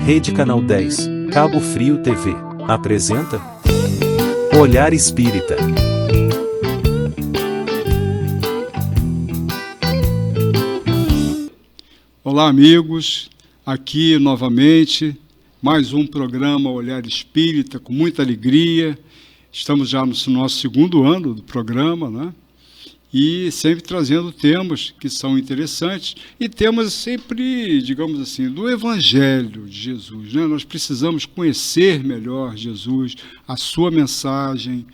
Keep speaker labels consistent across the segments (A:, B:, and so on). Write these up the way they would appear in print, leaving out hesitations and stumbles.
A: Rede Canal 10, Cabo Frio TV, apresenta Olhar Espírita.
B: Olá, amigos, aqui novamente, mais um programa Olhar Espírita, com muita alegria. Estamos já no nosso segundo ano do programa, né? E sempre trazendo temas que são interessantes e temas sempre, digamos assim, do Evangelho de Jesus, né? Nós precisamos conhecer melhor Jesus, a sua mensagem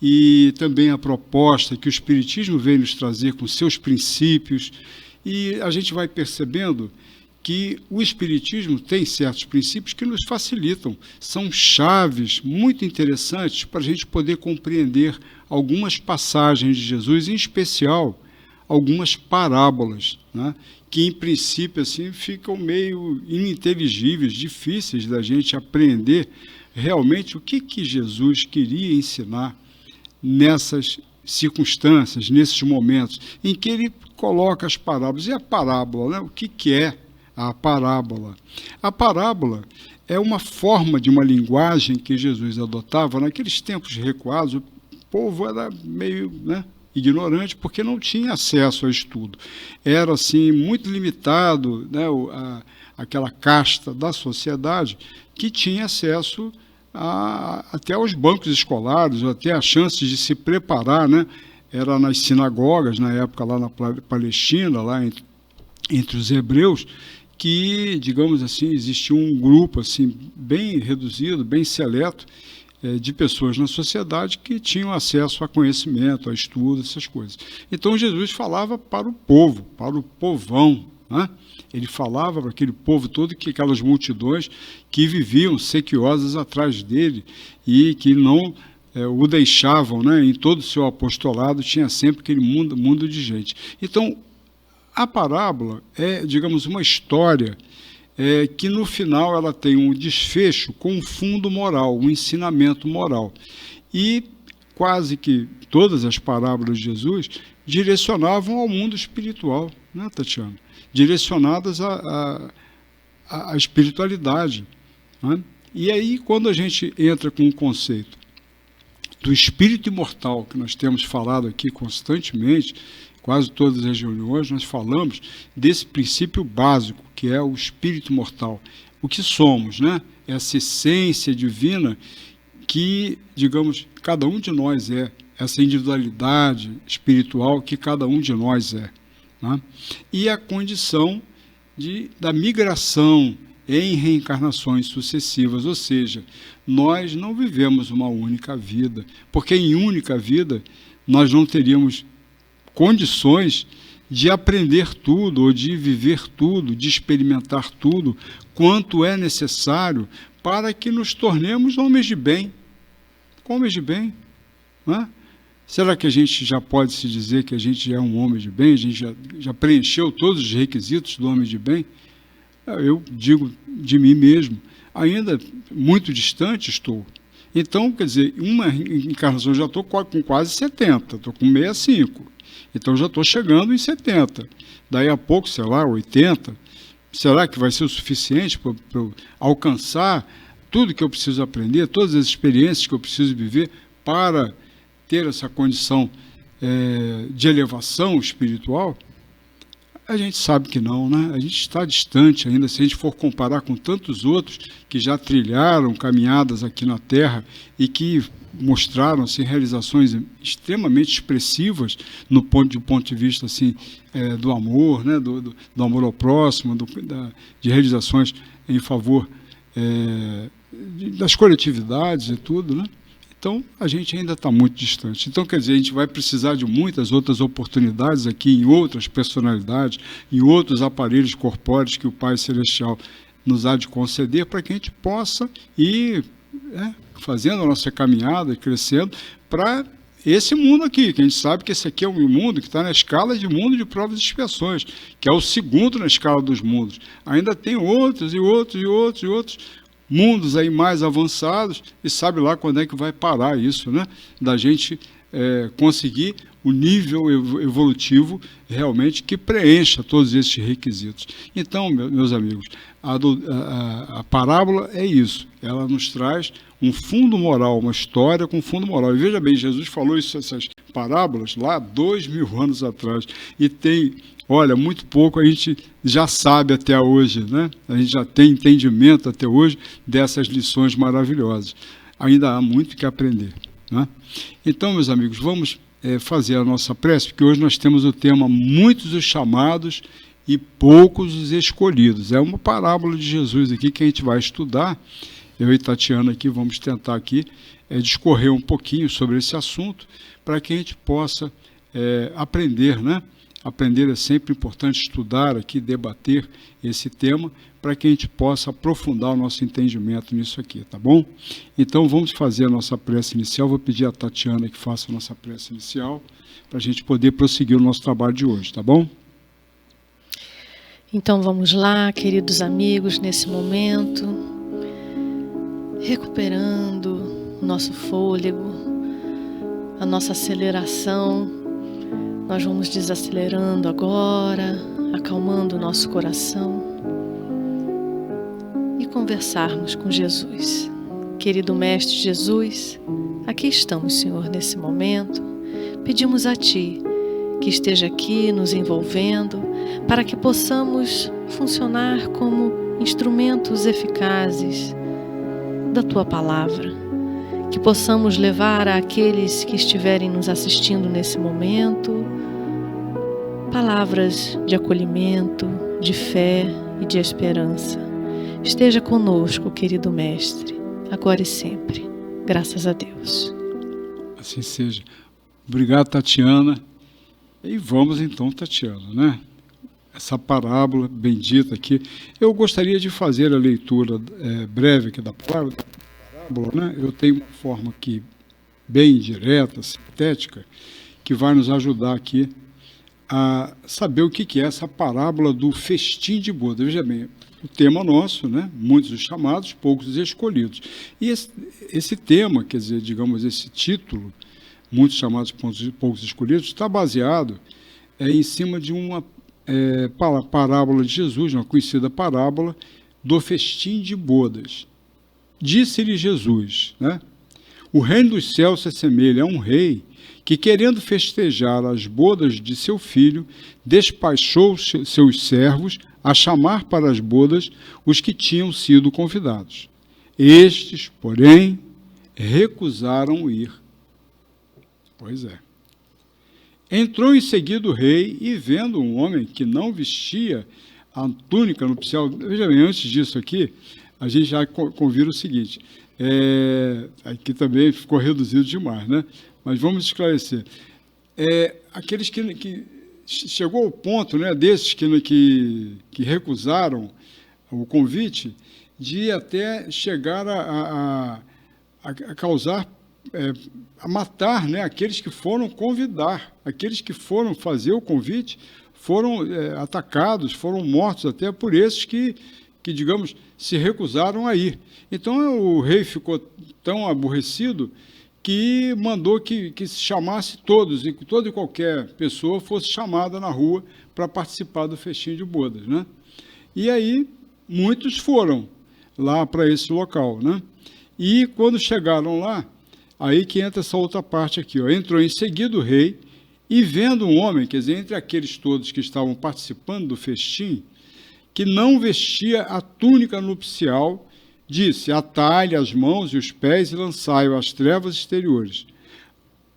B: e também a proposta que o Espiritismo vem nos trazer com seus princípios. E a gente vai percebendo que o Espiritismo tem certos princípios que nos facilitam, são chaves muito interessantes para a gente poder compreender algumas passagens de Jesus, em especial algumas parábolas, né, que em princípio assim, ficam meio ininteligíveis, difíceis da gente aprender realmente o que Jesus queria ensinar nessas circunstâncias, nesses momentos em que ele coloca as parábolas. E a parábola, né, o que é a parábola? A parábola é uma forma de uma linguagem que Jesus adotava naqueles tempos recuados. O povo era meio, né, ignorante porque não tinha acesso a estudo. Era assim muito limitado, né, aquela casta da sociedade que tinha acesso até aos bancos escolares, até a chance de se preparar, né? Era nas sinagogas, na época lá na Palestina, lá entre os hebreus, que, digamos assim, existia um grupo assim, bem reduzido, bem seleto, de pessoas na sociedade que tinham acesso a conhecimento, a estudo, essas coisas. Então Jesus falava para o povo, para o povão, né? Ele falava para aquele povo todo, que aquelas multidões que viviam sequiosas atrás dele e que não o deixavam, né? Em todo o seu apostolado tinha sempre aquele mundo de gente. Então, a parábola é, digamos, uma história que no final ela tem um desfecho com um fundo moral, um ensinamento moral. E quase que todas as parábolas de Jesus direcionavam ao mundo espiritual, né, Tatiana? Direcionadas à espiritualidade, né? E aí, quando a gente entra com o conceito do espírito imortal, que nós temos falado aqui constantemente, quase todas as reuniões, nós falamos desse princípio básico, que é o espírito mortal. O que somos, né? Essa essência divina que, digamos, cada um de nós é, essa individualidade espiritual que cada um de nós é, né? E a condição da migração em reencarnações sucessivas, ou seja, nós não vivemos uma única vida, porque em única vida nós não teríamos condições de aprender tudo, ou de viver tudo, de experimentar tudo, quanto é necessário para que nos tornemos homens de bem. Homens de bem, não é? Será que a gente já pode se dizer que a gente é um homem de bem? A gente já preencheu todos os requisitos do homem de bem? Eu digo de mim mesmo, ainda muito distante estou. Então, quer dizer, uma encarnação, já estou com quase 70, estou com 65. Então já estou chegando em 70. Daí a pouco, sei lá, 80. Será que vai ser o suficiente para eu alcançar tudo que eu preciso aprender, todas as experiências que eu preciso viver para ter essa condição de elevação espiritual? A gente sabe que não, né? A gente está distante ainda, se a gente for comparar com tantos outros que já trilharam caminhadas aqui na Terra e que mostraram assim, realizações extremamente expressivas do ponto de vista assim, do amor, né? do amor ao próximo, de realizações em favor das coletividades e tudo, né? Então, a gente ainda está muito distante. Então, quer dizer, a gente vai precisar de muitas outras oportunidades aqui, em outras personalidades, em outros aparelhos corpóreos que o Pai Celestial nos há de conceder, para que a gente possa ir fazendo a nossa caminhada, crescendo, para esse mundo aqui, que a gente sabe que esse aqui é um mundo que está na escala de mundo de provas e expiações, que é o segundo na escala dos mundos. Ainda tem outros e outros e outros e outros mundos aí mais avançados, e sabe lá quando é que vai parar isso, né? Da gente conseguir um nível evolutivo realmente que preencha todos esses requisitos. Então, meus amigos, a parábola é isso, ela nos traz um fundo moral, uma história com fundo moral. E veja bem, Jesus falou essas parábolas lá 2000 anos atrás, e tem, olha, muito pouco a gente já sabe até hoje, né? A gente já tem entendimento até hoje dessas lições maravilhosas. Ainda há muito que aprender, né? Então, meus amigos, vamos fazer a nossa prece, porque hoje nós temos o tema muitos os chamados e poucos os escolhidos. É uma parábola de Jesus aqui que a gente vai estudar. Eu e Tatiana aqui vamos tentar aqui discorrer um pouquinho sobre esse assunto para que a gente possa aprender, né? Aprender é sempre importante, estudar aqui, debater esse tema, para que a gente possa aprofundar o nosso entendimento nisso aqui, tá bom? Então vamos fazer a nossa prece inicial. Vou pedir a Tatiana que faça a nossa prece inicial, para a gente poder prosseguir o nosso trabalho de hoje, tá bom?
C: Então vamos lá, queridos amigos, nesse momento, recuperando o nosso fôlego, a nossa aceleração. Nós vamos desacelerando agora, acalmando o nosso coração e conversarmos com Jesus. Querido Mestre Jesus, aqui estamos, Senhor, nesse momento. Pedimos a Ti que esteja aqui nos envolvendo para que possamos funcionar como instrumentos eficazes da Tua Palavra. Que possamos levar àqueles que estiverem nos assistindo nesse momento palavras de acolhimento, de fé e de esperança. Esteja conosco, querido Mestre, agora e sempre. Graças a Deus.
B: Assim seja. Obrigado, Tatiana. E vamos então, Tatiana, né? Essa parábola bendita aqui. Eu gostaria de fazer a leitura breve aqui da parábola, né? Eu tenho uma forma aqui bem direta, sintética, que vai nos ajudar aqui a saber o que é essa parábola do festim de bodas. Veja bem, o tema nosso, né? Muitos os chamados, poucos os escolhidos. E esse tema, quer dizer, digamos, esse título, muitos chamados, poucos escolhidos, está baseado em cima de uma parábola de Jesus, uma conhecida parábola do festim de bodas. Disse-lhe Jesus, né? O reino dos céus se assemelha a um rei que, querendo festejar as bodas de seu filho, despachou seus servos a chamar para as bodas os que tinham sido convidados. Estes, porém, recusaram ir. Pois é. Entrou em seguida o rei e, vendo um homem que não vestia a túnica nupcial, veja bem, antes disso aqui, a gente já convira o seguinte, aqui também ficou reduzido demais, né? Mas vamos esclarecer. Aqueles que chegou ao ponto, né, desses que recusaram o convite, de até chegar a causar, a matar, né, aqueles que foram convidar, aqueles que foram fazer o convite, foram atacados, foram mortos até por esses que, digamos, se recusaram a ir. Então o rei ficou tão aborrecido que mandou que se chamasse todos, e que toda e qualquer pessoa fosse chamada na rua para participar do festim de bodas, né? E aí muitos foram lá para esse local, né? E quando chegaram lá, aí que entra essa outra parte aqui, ó. Entrou em seguida o rei e, vendo um homem, quer dizer, entre aqueles todos que estavam participando do festim, que não vestia a túnica nupcial, disse: atai-lhe as mãos e os pés e lançai-o às trevas exteriores.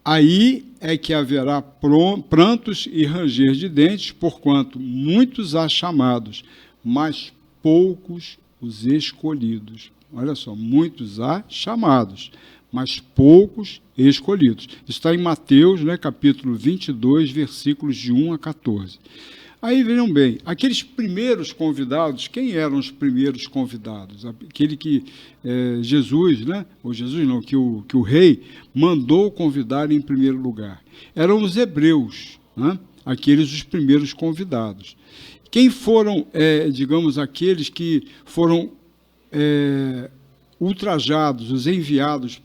B: Aí é que haverá prantos e ranger de dentes, porquanto muitos há chamados, mas poucos os escolhidos. Olha só, muitos há chamados, mas poucos escolhidos. Isso está em Mateus, né, capítulo 22, versículos de 1 a 14. Aí, vejam bem, aqueles primeiros convidados, quem eram os primeiros convidados? Aquele que Jesus, né? Ou Jesus não, que o rei mandou convidar em primeiro lugar. Eram os hebreus, né? Aqueles os primeiros convidados. Quem foram, digamos, aqueles que foram ultrajados, os enviados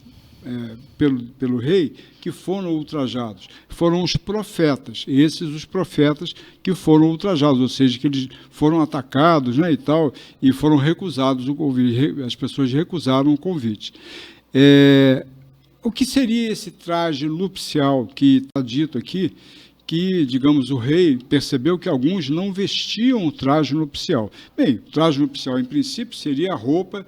B: pelo rei, que foram ultrajados. Foram os profetas, esses os profetas que foram ultrajados, ou seja, que eles foram atacados, né, e foram recusados o convite, as pessoas recusaram o convite. O que seria esse traje nupcial que está dito aqui, que, digamos, o rei percebeu que alguns não vestiam o traje nupcial? Bem, o traje nupcial, em princípio, seria a roupa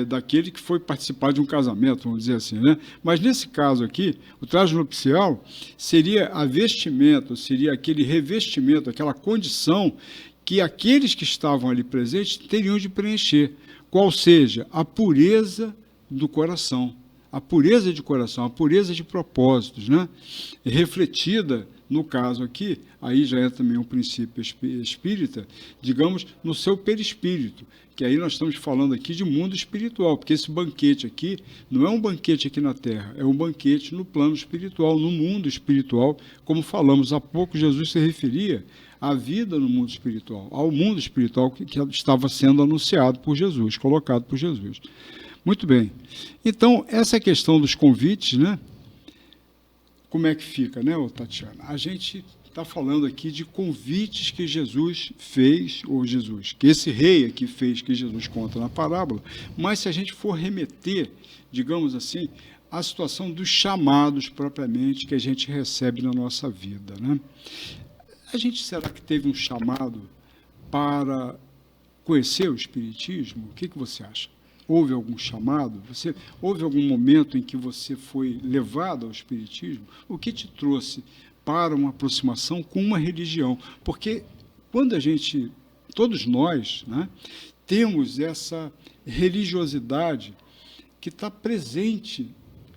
B: daquele que foi participar de um casamento, vamos dizer assim, né? Mas, nesse caso aqui, o traje nupcial seria a vestimenta, seria aquele revestimento, aquela condição que aqueles que estavam ali presentes teriam de preencher, qual seja a pureza do coração, a pureza de coração, a pureza de propósitos, né? Refletida, no caso aqui, aí já é também um princípio espírita, digamos, no seu perispírito, que aí nós estamos falando aqui de mundo espiritual, porque esse banquete aqui não é um banquete aqui na Terra, é um banquete no plano espiritual, no mundo espiritual, como falamos há pouco, Jesus se referia à vida no mundo espiritual, ao mundo espiritual que estava sendo anunciado por Jesus, colocado por Jesus. Muito bem. Então, essa questão dos convites, né? Como é que fica, né, Tatiana? A gente está falando aqui de convites que Jesus fez, que esse rei aqui fez, que Jesus conta na parábola, mas se a gente for remeter, digamos assim, à situação dos chamados propriamente que a gente recebe na nossa vida, né? A gente, será que teve um chamado para conhecer o Espiritismo? O que você acha? Houve algum chamado? Houve algum momento em que você foi levado ao Espiritismo? O que te trouxe para uma aproximação com uma religião? Porque quando todos nós, né, temos essa religiosidade que está presente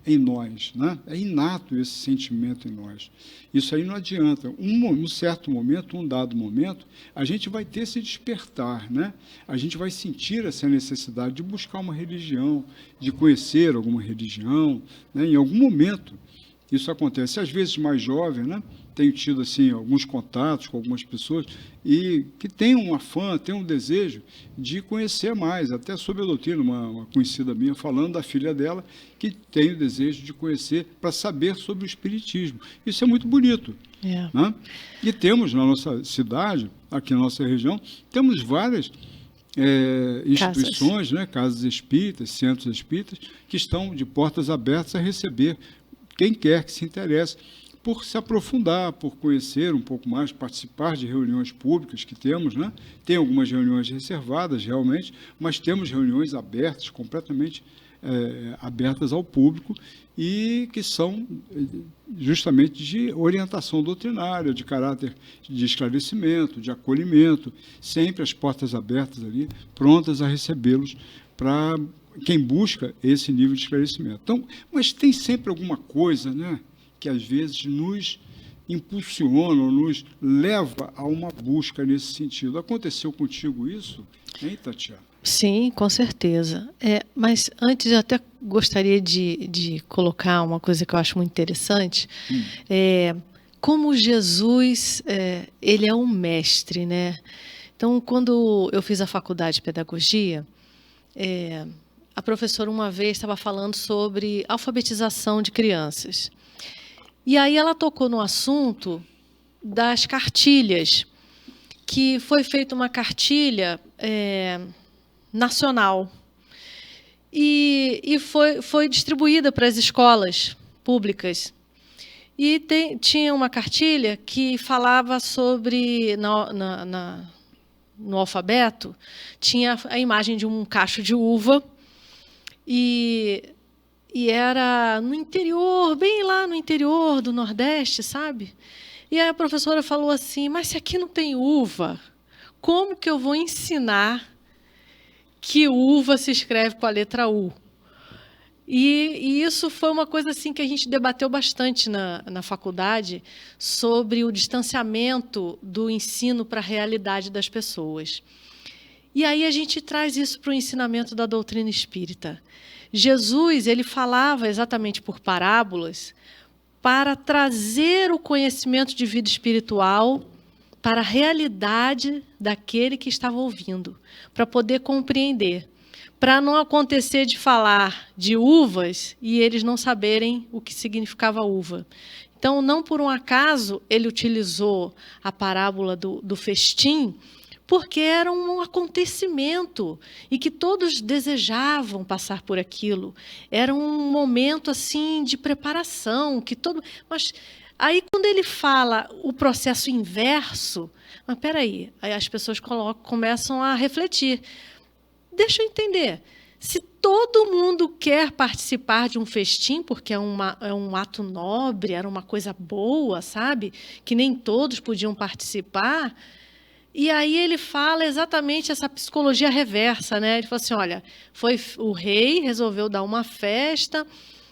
B: em nós, né? É inato esse sentimento em nós. Isso aí não adianta. Um certo momento, um dado momento, a gente vai ter esse despertar, né? A gente vai sentir essa necessidade de buscar uma religião, de conhecer alguma religião, né? Em algum momento isso acontece. Às vezes mais jovem, né? Tenho tido assim, alguns contatos com algumas pessoas e que têm um afã, têm um desejo de conhecer mais, até sobre a doutrina, uma conhecida minha falando da filha dela, que tem o desejo de conhecer para saber sobre o Espiritismo. Isso é muito bonito. Né? E temos na nossa cidade, aqui na nossa região, temos várias instituições, né? Casas espíritas, centros espíritas, que estão de portas abertas a receber quem quer que se interesse por se aprofundar, por conhecer um pouco mais, participar de reuniões públicas que temos, né? Tem algumas reuniões reservadas, realmente, mas temos reuniões abertas, completamente abertas ao público e que são justamente de orientação doutrinária, de caráter de esclarecimento, de acolhimento, sempre as portas abertas ali, prontas a recebê-los para quem busca esse nível de esclarecimento. Então, mas tem sempre alguma coisa, né, que às vezes nos impulsiona, nos leva a uma busca nesse sentido. Aconteceu contigo isso, hein, Tatiana?
C: Sim, com certeza. Mas antes eu até gostaria de colocar uma coisa que eu acho muito interessante. Como Jesus, ele é um mestre, né? Então, quando eu fiz a faculdade de pedagogia, a professora uma vez estava falando sobre alfabetização de crianças. E aí ela tocou no assunto das cartilhas, que foi feita uma cartilha nacional e foi distribuída para as escolas públicas. E tinha uma cartilha que falava sobre, no alfabeto, tinha a imagem de um cacho de uva e era no interior, bem lá no interior do Nordeste, sabe? E aí a professora falou assim, mas se aqui não tem uva, como que eu vou ensinar que uva se escreve com a letra U? E isso foi uma coisa assim que a gente debateu bastante na faculdade sobre o distanciamento do ensino para a realidade das pessoas. E aí a gente traz isso para o ensinamento da doutrina espírita. Jesus, ele falava exatamente por parábolas para trazer o conhecimento de vida espiritual para a realidade daquele que estava ouvindo, para poder compreender. para não acontecer de falar de uvas e eles não saberem o que significava uva. Então, não por um acaso, ele utilizou a parábola do festim, porque era um acontecimento e que todos desejavam passar por aquilo. Era um momento assim de preparação, mas aí quando ele fala o processo inverso, mas peraí, aí as pessoas começam a refletir. Deixa eu entender. Se todo mundo quer participar de um festim, porque é um ato nobre, era uma coisa boa, sabe? Que nem todos podiam participar. E aí ele fala exatamente essa psicologia reversa, né? Ele fala assim, olha, o rei resolveu dar uma festa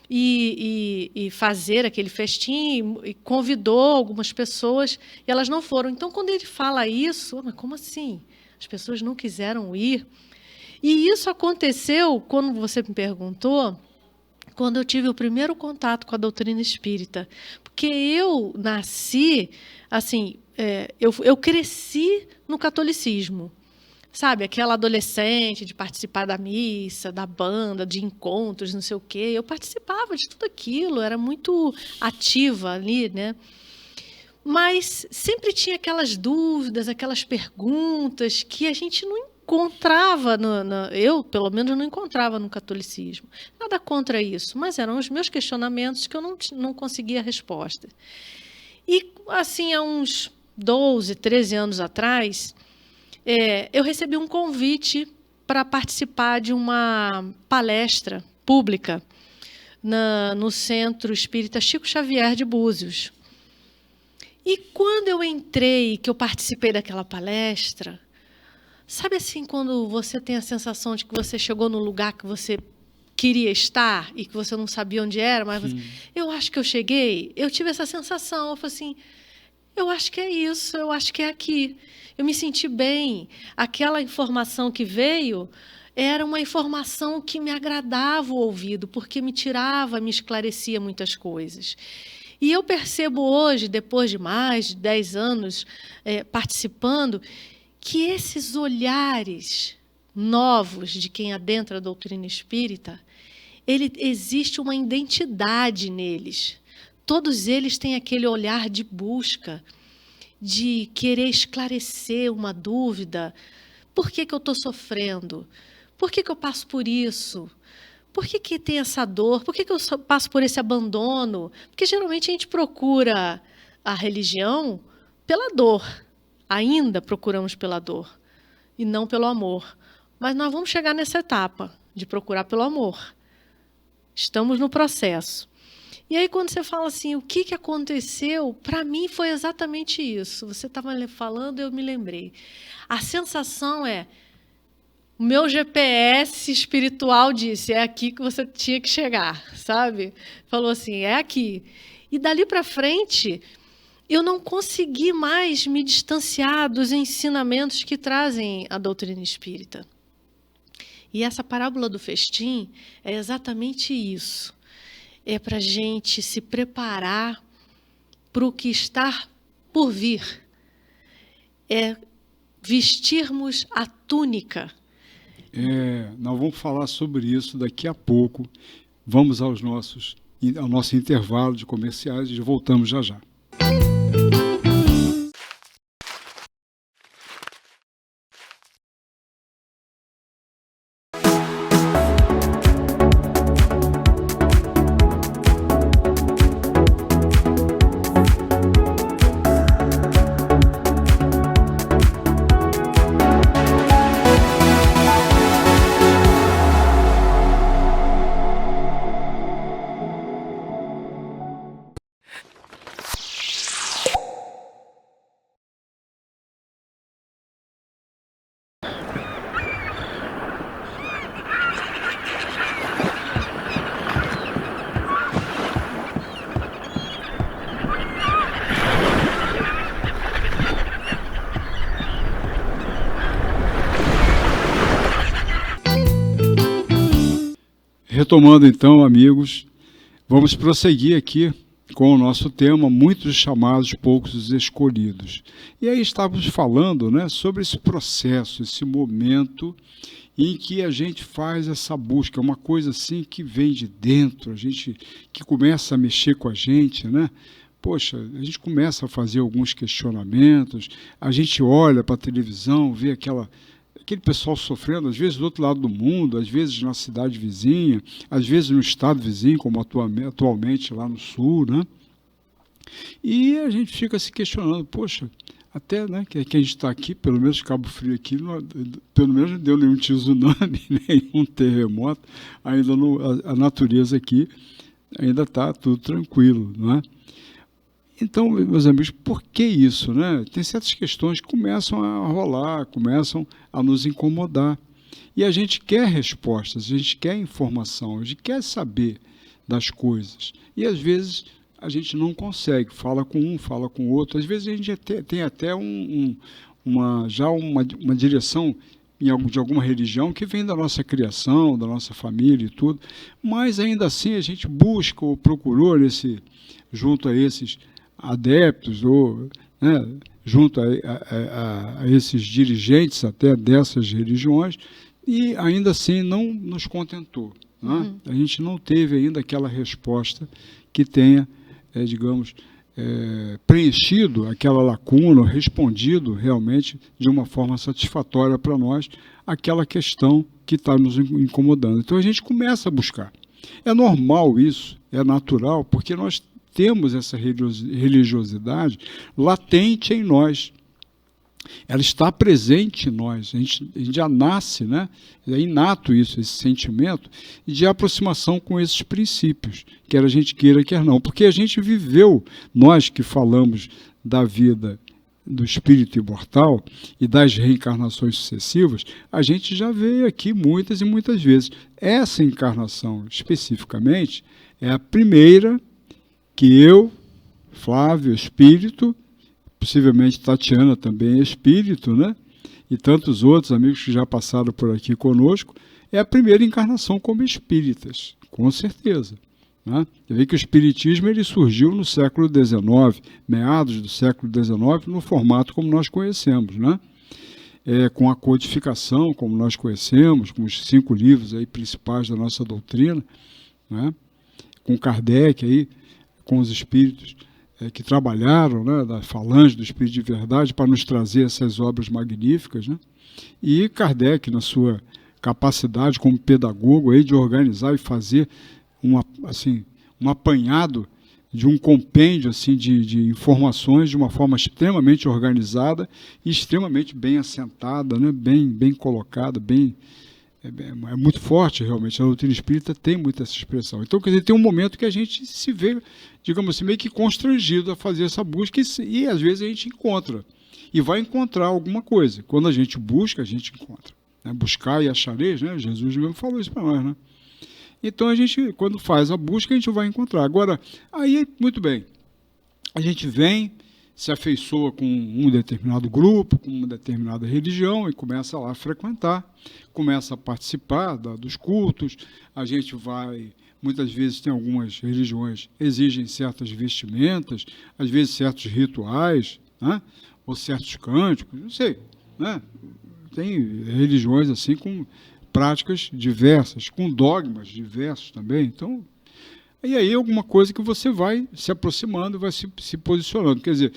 C: e fazer aquele festim, e convidou algumas pessoas, e elas não foram. Então, quando ele fala isso, mas como assim? As pessoas não quiseram ir? E isso aconteceu, quando você me perguntou, quando eu tive o primeiro contato com a doutrina espírita. Porque eu nasci, assim, eu cresci no catolicismo. Sabe, aquela adolescente de participar da missa, da banda, de encontros, não sei o quê. Eu participava de tudo aquilo, era muito ativa ali, né? Mas sempre tinha aquelas dúvidas, aquelas perguntas que a gente não encontrava, eu, pelo menos, não encontrava no catolicismo. Nada contra isso, mas eram os meus questionamentos que eu não conseguia resposta. E, assim, há uns 12, 13 anos atrás, eu recebi um convite para participar de uma palestra pública no Centro Espírita Chico Xavier de Búzios. E quando eu entrei, que eu participei daquela palestra, sabe assim, quando você tem a sensação de que você chegou no lugar que você queria estar e que você não sabia onde era, mas eu acho que eu cheguei, eu tive essa sensação, eu falei assim, eu acho que é isso, eu acho que é aqui. Eu me senti bem, aquela informação que veio era uma informação que me agradava o ouvido, porque me tirava, me esclarecia muitas coisas. E eu percebo hoje, depois de mais de 10 anos participando, que esses olhares novos de quem adentra a doutrina espírita, existe uma identidade neles. Todos eles têm aquele olhar de busca, de querer esclarecer uma dúvida. Por que eu estou sofrendo? Por que eu passo por isso? Por que tem essa dor? Por que eu passo por esse abandono? Porque geralmente a gente procura a religião pela dor. Ainda procuramos pela dor e não pelo amor. Mas nós vamos chegar nessa etapa de procurar pelo amor. Estamos no processo. E aí, quando você fala assim, o que aconteceu? Para mim foi exatamente isso. Você estava falando, eu me lembrei. A sensação o meu GPS espiritual disse, é aqui que você tinha que chegar, sabe? Falou assim, é aqui. E dali para frente, eu não consegui mais me distanciar dos ensinamentos que trazem a doutrina espírita. E essa parábola do festim é exatamente isso. É para a gente se preparar para o que está por vir. É vestirmos a túnica.
B: Nós vamos falar sobre isso daqui a pouco. Vamos ao nosso intervalo de comerciais e voltamos já já. Retomando então, amigos, vamos prosseguir aqui com o nosso tema, muitos chamados, poucos os escolhidos. E aí estávamos falando, né, sobre esse processo, esse momento em que a gente faz essa busca, uma coisa assim que vem de dentro, a gente que começa a mexer com a gente, né? Poxa, a gente começa a fazer alguns questionamentos, a gente olha para a televisão, vê aquele pessoal sofrendo, às vezes do outro lado do mundo, às vezes na cidade vizinha, às vezes no estado vizinho, como atualmente lá no sul, né? E a gente fica se questionando, poxa, até, né, que a gente está aqui, pelo menos Cabo Frio aqui, pelo menos não deu nenhum tsunami, nenhum terremoto, ainda a natureza aqui ainda está tudo tranquilo, não é? Então, meus amigos, por que isso, né? Tem certas questões que começam a rolar, começam a nos incomodar. E a gente quer respostas, a gente quer informação, a gente quer saber das coisas. E às vezes a gente não consegue, fala com um, fala com o outro. Às vezes a gente tem até uma direção de alguma religião que vem da nossa criação, da nossa família e tudo, mas ainda assim a gente busca ou procurou junto a esses adeptos ou, né, junto a esses dirigentes até dessas religiões, e ainda assim não nos contentou. Né? A gente não teve ainda aquela resposta que tenha, digamos, preenchido aquela lacuna, respondido realmente de uma forma satisfatória para nós aquela questão que está nos incomodando. Então a gente começa a buscar. É normal isso, é natural, porque nós temos essa religiosidade latente em nós. Ela está presente em nós, a gente já nasce, né? É inato isso, esse sentimento de aproximação com esses princípios, quer a gente queira, quer não. Porque a gente viveu, nós que falamos da vida do espírito imortal e das reencarnações sucessivas, a gente já veio aqui muitas e muitas vezes. Essa encarnação, especificamente, é a primeira que eu, Flávio, espírito, possivelmente Tatiana também é espírito, né? E tantos outros amigos que já passaram por aqui conosco, é a primeira encarnação como espíritas, com certeza. Né? Você vê que o espiritismo ele surgiu no século XIX, meados do século XIX, no formato como nós conhecemos, né? Com a codificação como nós conhecemos, com os 5 livros aí principais da nossa doutrina, né? Com Kardec aí, com os espíritos que trabalharam, né, da falange do Espírito de Verdade para nos trazer essas obras magníficas, né? E Kardec, na sua capacidade como pedagogo aí, de organizar e fazer um apanhado de um compêndio assim, de informações de uma forma extremamente organizada e extremamente bem assentada, né, bem colocada, é muito forte realmente, a doutrina espírita tem muito essa expressão. Então, quer dizer, tem um momento que a gente se vê, digamos assim, meio que constrangido a fazer essa busca e às vezes a gente encontra, e vai encontrar alguma coisa. Quando a gente busca, a gente encontra. Né? Buscar e achareis, né? Jesus mesmo falou isso para nós. Né? Então, a gente, quando faz a busca, a gente vai encontrar. Agora, aí, muito bem, a gente vem, se afeiçoa com um determinado grupo, com uma determinada religião e começa lá a frequentar, começa a participar dos cultos, a gente vai, muitas vezes tem algumas religiões exigem certas vestimentas, às vezes certos rituais, né? Ou certos cânticos, não sei, né? Tem religiões assim com práticas diversas, com dogmas diversos também, então... E aí alguma coisa que você vai se aproximando, vai se posicionando. Quer dizer,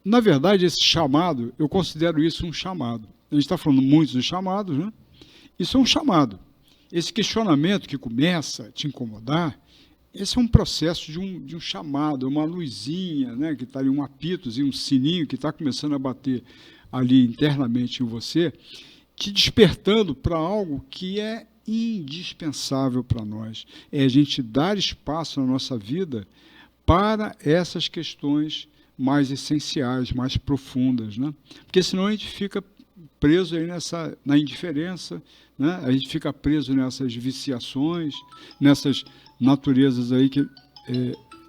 B: na verdade, esse chamado, eu considero isso um chamado. A gente está falando muito dos chamados, né? Isso é um chamado. Esse questionamento que começa a te incomodar, esse é um processo de um chamado, uma luzinha, né? Que está ali, um apitozinho, um sininho que está começando a bater ali internamente em você, te despertando para algo que é indispensável para nós, é a gente dar espaço na nossa vida para essas questões mais essenciais, mais profundas, né? Porque senão a gente fica preso aí na indiferença, né? A gente fica preso nessas viciações, nessas naturezas aí que,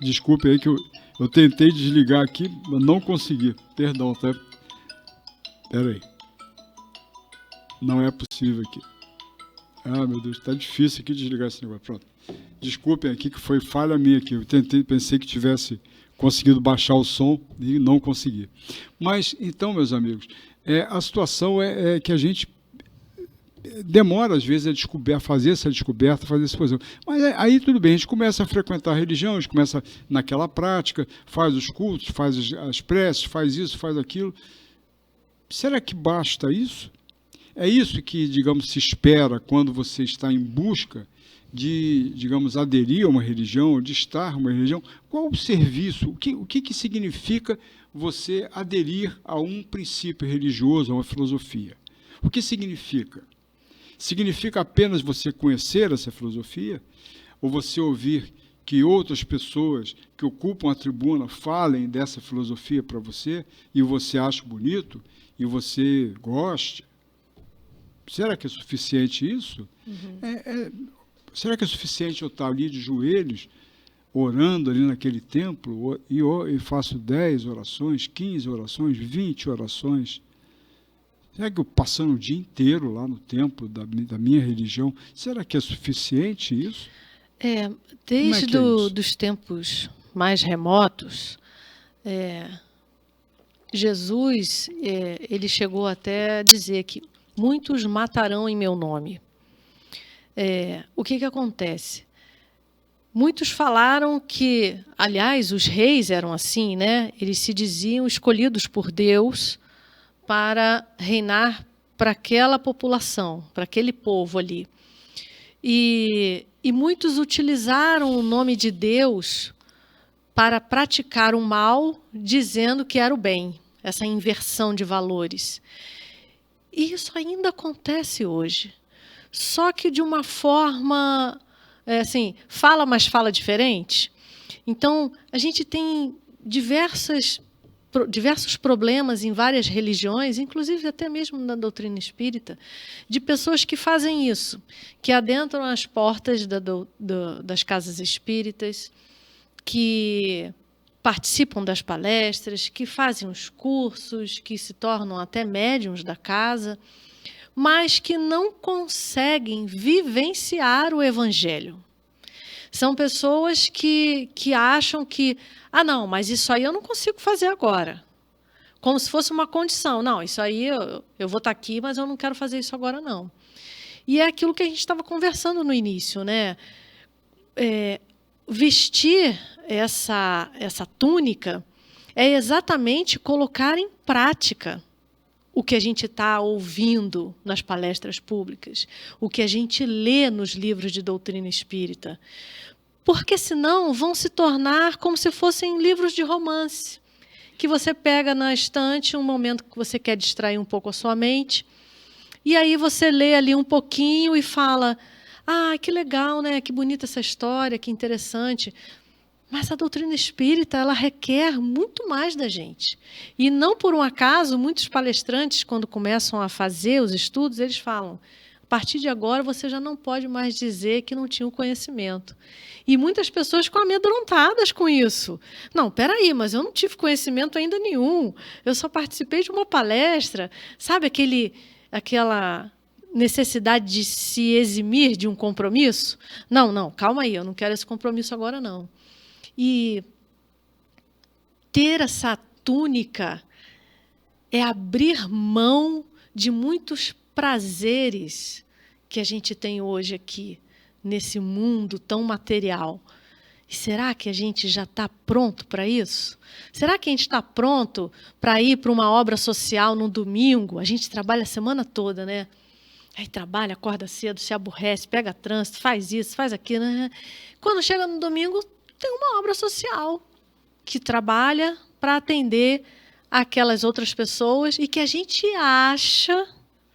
B: desculpe aí que eu tentei desligar aqui, mas não consegui, perdão, tá? Espera aí, não é possível aqui. Ah, meu Deus, está difícil aqui desligar esse negócio. Pronto. Desculpem aqui que foi falha minha aqui. Eu pensei que tivesse conseguido baixar o som e não consegui. Mas, então, meus amigos, a situação é que a gente demora, às vezes, a fazer essa descoberta, fazer essa coisa. Mas aí tudo bem, a gente começa a frequentar a religião, a gente começa naquela prática, faz os cultos, faz as preces, faz isso, faz aquilo. Será que basta isso? É isso que, digamos, se espera quando você está em busca de, digamos, aderir a uma religião, de estar uma religião? Qual o serviço? O que significa você aderir a um princípio religioso, a uma filosofia? O que significa? Significa apenas você conhecer essa filosofia? Ou você ouvir que outras pessoas que ocupam a tribuna falem dessa filosofia para você e você acha bonito e você goste? Será que é suficiente isso? Será que é suficiente eu estar ali de joelhos, orando ali naquele templo, e faço 10 orações, 15 orações, 20 orações? Será que eu passando o dia inteiro lá no templo da minha religião, será que é suficiente isso?
C: Desde os tempos mais remotos, Jesus ele chegou até a dizer que muitos matarão em meu nome. O que acontece? Muitos falaram que, aliás, os reis eram assim, né? Eles se diziam escolhidos por Deus para reinar para aquela população, para aquele povo ali. E muitos utilizaram o nome de Deus para praticar o mal, dizendo que era o bem, essa inversão de valores. E isso ainda acontece hoje. Só que de uma forma, fala, mas fala diferente. Então, a gente tem diversos problemas em várias religiões, inclusive até mesmo na doutrina espírita, de pessoas que fazem isso, que adentram as portas das casas espíritas, que participam das palestras, que fazem os cursos, que se tornam até médiuns da casa, mas que não conseguem vivenciar o Evangelho. São pessoas que acham que, não, mas isso aí eu não consigo fazer agora. Como se fosse uma condição. Não, isso aí eu vou estar aqui, mas eu não quero fazer isso agora, não. E é aquilo que a gente estava conversando no início, né? Vestir essa túnica é exatamente colocar em prática o que a gente está ouvindo nas palestras públicas, o que a gente lê nos livros de doutrina espírita. Porque senão vão se tornar como se fossem livros de romance, que você pega na estante um momento que você quer distrair um pouco a sua mente, e aí você lê ali um pouquinho e fala, que legal, né? Que bonita essa história, que interessante. Mas a doutrina espírita, ela requer muito mais da gente. E não por um acaso, muitos palestrantes, quando começam a fazer os estudos, eles falam, a partir de agora você já não pode mais dizer que não tinha o conhecimento. E muitas pessoas ficam amedrontadas com isso. Não, peraí, mas eu não tive conhecimento ainda nenhum. Eu só participei de uma palestra. Sabe aquela necessidade de se eximir de um compromisso? Não, calma aí, eu não quero esse compromisso agora, não. E ter essa túnica é abrir mão de muitos prazeres que a gente tem hoje aqui, nesse mundo tão material. E será que a gente já está pronto para isso? Será que a gente está pronto para ir para uma obra social no domingo? A gente trabalha a semana toda, né? Aí trabalha, acorda cedo, se aborrece, pega trânsito, faz isso, faz aquilo. Né? Quando chega no domingo, tem uma obra social que trabalha para atender aquelas outras pessoas e que a gente acha,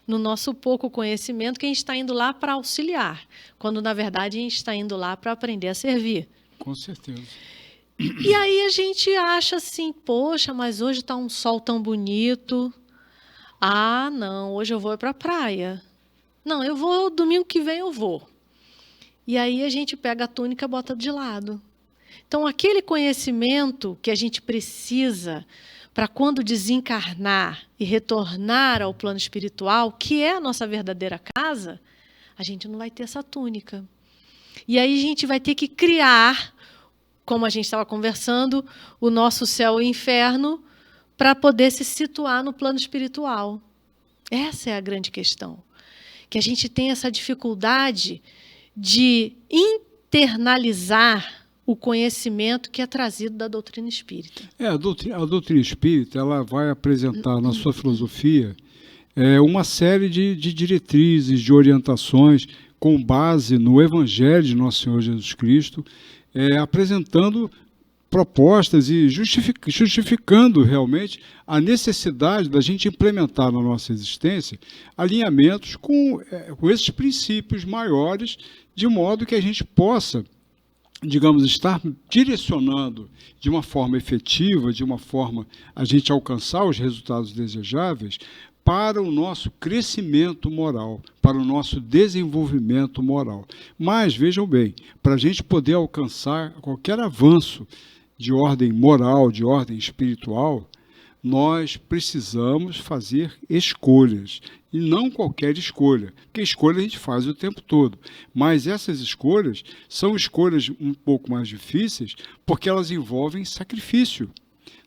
C: no nosso pouco conhecimento, que a gente está indo lá para auxiliar, quando, na verdade, a gente está indo lá para aprender a servir.
B: Com certeza.
C: E aí a gente acha assim, poxa, mas hoje está um sol tão bonito. Não, hoje eu vou para a praia. Não, eu vou, domingo que vem eu vou. E aí a gente pega a túnica e bota de lado. Então, aquele conhecimento que a gente precisa para quando desencarnar e retornar ao plano espiritual, que é a nossa verdadeira casa, a gente não vai ter essa túnica. E aí a gente vai ter que criar, como a gente estava conversando, o nosso céu e inferno para poder se situar no plano espiritual. Essa é a grande questão. Que a gente tem essa dificuldade de internalizar o conhecimento que é trazido da doutrina espírita.
B: A doutrina espírita, ela vai apresentar na sua filosofia uma série de diretrizes, de orientações com base no Evangelho de Nosso Senhor Jesus Cristo, apresentando propostas e justificando realmente a necessidade da gente implementar na nossa existência alinhamentos com esses princípios maiores, de modo que a gente possa, digamos, estar direcionando de uma forma efetiva, de uma forma a gente alcançar os resultados desejáveis para o nosso crescimento moral, para o nosso desenvolvimento moral. Mas, vejam bem, para a gente poder alcançar qualquer avanço de ordem moral, de ordem espiritual, nós precisamos fazer escolhas, e não qualquer escolha, porque escolha a gente faz o tempo todo, mas essas escolhas são escolhas um pouco mais difíceis, porque elas envolvem sacrifício.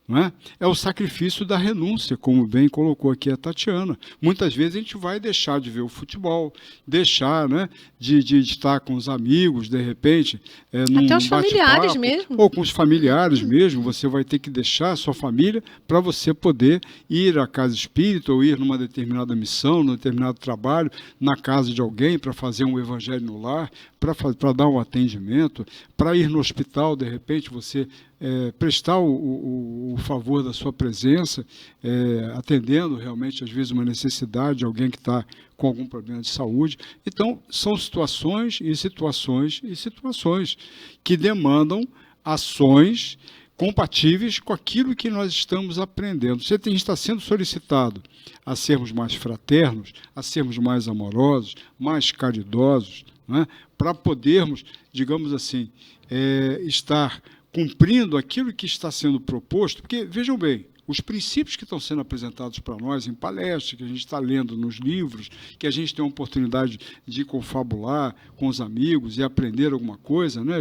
B: Não é? É o sacrifício da renúncia, como bem colocou aqui a Tatiana. Muitas vezes a gente vai deixar de ver o futebol, deixar, né, de estar com os amigos, de repente,
C: até os familiares mesmo.
B: Ou com os familiares mesmo, você vai ter que deixar a sua família para você poder ir à casa espírita ou ir numa determinada missão, num determinado trabalho, na casa de alguém, para fazer um evangelho no lar, para dar um atendimento, para ir no hospital, de repente, você prestar o favor da sua presença, atendendo realmente, às vezes, uma necessidade de alguém que está com algum problema de saúde. Então, são situações e situações e situações que demandam ações compatíveis com aquilo que nós estamos aprendendo. Você está sendo solicitado a sermos mais fraternos, a sermos mais amorosos, mais caridosos, né, para podermos, digamos assim, estar cumprindo aquilo que está sendo proposto, porque, vejam bem, os princípios que estão sendo apresentados para nós em palestras, que a gente está lendo nos livros, que a gente tem a oportunidade de confabular com os amigos e aprender alguma coisa, né?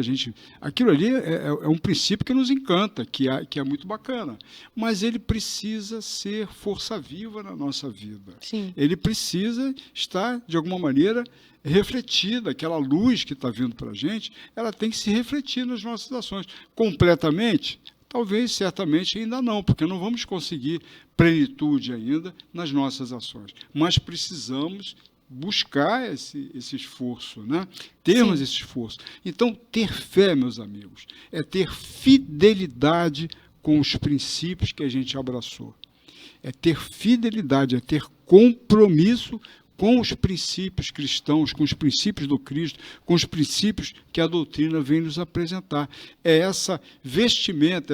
B: Aquilo ali é um princípio que nos encanta, que é muito bacana, mas ele precisa ser força viva na nossa vida.
C: Sim.
B: Ele precisa estar, de alguma maneira, refletida, aquela luz que está vindo para a gente, ela tem que se refletir nas nossas ações. Completamente? Talvez, certamente, ainda não, porque não vamos conseguir plenitude ainda nas nossas ações. Mas precisamos buscar esse esforço, né? Termos esse esforço. Então, ter fé, meus amigos, é ter fidelidade com os princípios que a gente abraçou. É ter fidelidade, é ter compromisso com os princípios cristãos, com os princípios do Cristo, com os princípios que a doutrina vem nos apresentar. É essa vestimenta,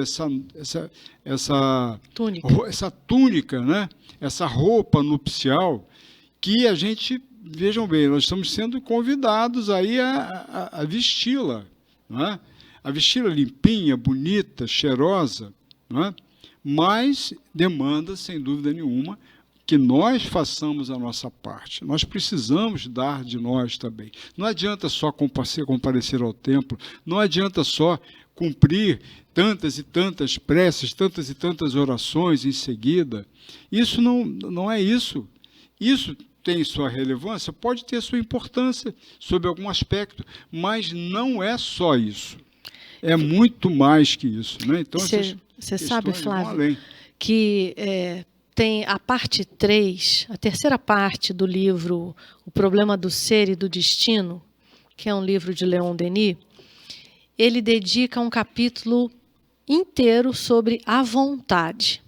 B: essa túnica, né? Essa roupa nupcial que a gente, vejam bem, nós estamos sendo convidados aí a vesti-la, não é? A vesti-la limpinha, bonita, cheirosa, não é? Mas demanda, sem dúvida nenhuma, que nós façamos a nossa parte. Nós precisamos dar de nós também. Não adianta só comparecer ao templo, não adianta só cumprir tantas e tantas preces, tantas e tantas orações em seguida. Isso não é isso. Isso tem sua relevância, pode ter sua importância sob algum aspecto, mas não é só isso. É muito mais que isso, né? Então,
C: você sabe, Flávio, que tem a parte 3, a terceira parte do livro O Problema do Ser e do Destino, que é um livro de Leon Denis. Ele dedica um capítulo inteiro sobre a vontade.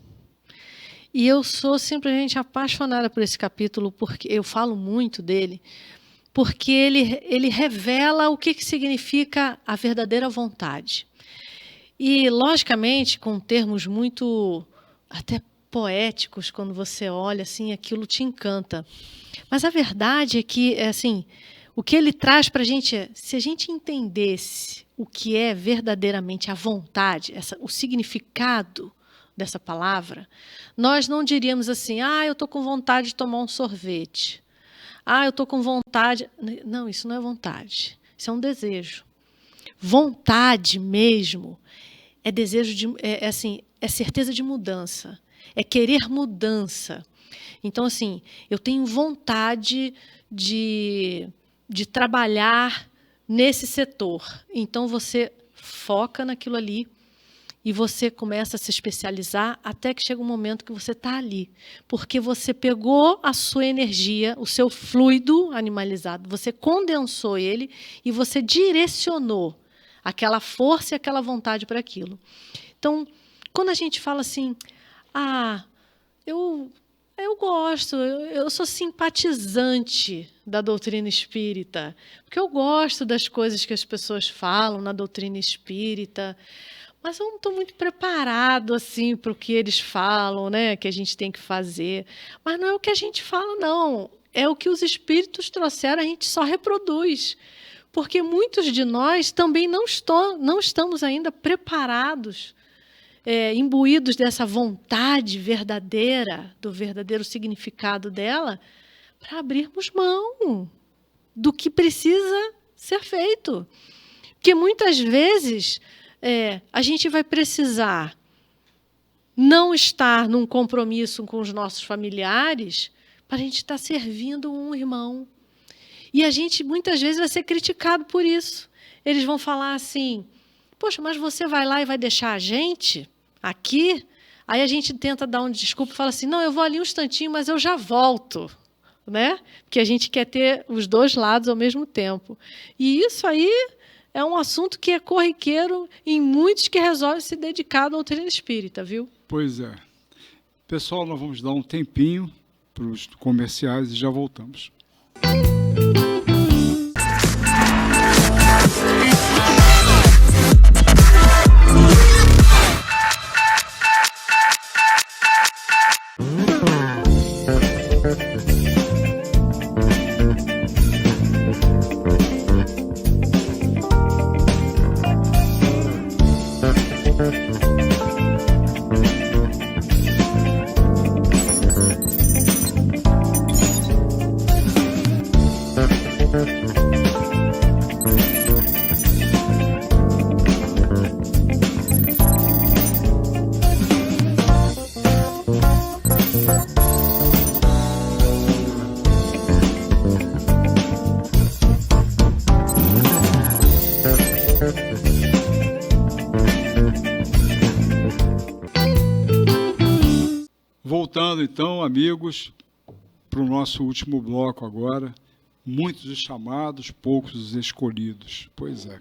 C: E eu sou simplesmente apaixonada por esse capítulo, porque eu falo muito dele, porque ele revela o que significa a verdadeira vontade. E, logicamente, com termos muito até poéticos, quando você olha, assim, aquilo te encanta. Mas a verdade é que, assim, o que ele traz para a gente é, se a gente entendesse o que é verdadeiramente a vontade, o significado dessa palavra, nós não diríamos assim, eu estou com vontade de tomar um sorvete. Eu estou com vontade... Não, isso não é vontade. Isso é um desejo. Vontade mesmo é desejo é certeza de mudança, é querer mudança. Então, assim, eu tenho vontade de trabalhar nesse setor. Então, você foca naquilo ali e você começa a se especializar até que chega um momento que você está ali. Porque você pegou a sua energia, o seu fluido animalizado, você condensou ele e você direcionou aquela força e aquela vontade para aquilo. Então, quando a gente fala assim, eu gosto, eu sou simpatizante da doutrina espírita, porque eu gosto das coisas que as pessoas falam na doutrina espírita, mas eu não estou muito preparado assim, para o que eles falam, né, que a gente tem que fazer. Mas não é o que a gente fala, não. É o que os espíritos trouxeram, a gente só reproduz. Porque muitos de nós também não estamos ainda preparados, imbuídos dessa vontade verdadeira, do verdadeiro significado dela, para abrirmos mão do que precisa ser feito. Porque muitas vezes a gente vai precisar não estar num compromisso com os nossos familiares para a gente estar servindo um irmão. E a gente, muitas vezes, vai ser criticado por isso. Eles vão falar assim, poxa, mas você vai lá e vai deixar a gente aqui? Aí a gente tenta dar um desculpa e fala assim, não, eu vou ali um instantinho, mas eu já volto. Né? Porque a gente quer ter os dois lados ao mesmo tempo. E isso aí é um assunto que é corriqueiro em muitos que resolvem se dedicar à doutrina espírita, viu?
B: Pois é. Pessoal, nós vamos dar um tempinho para os comerciais e já voltamos. Voltando, então, amigos, para o nosso último bloco agora. Muitos os chamados, poucos os escolhidos. Pois é.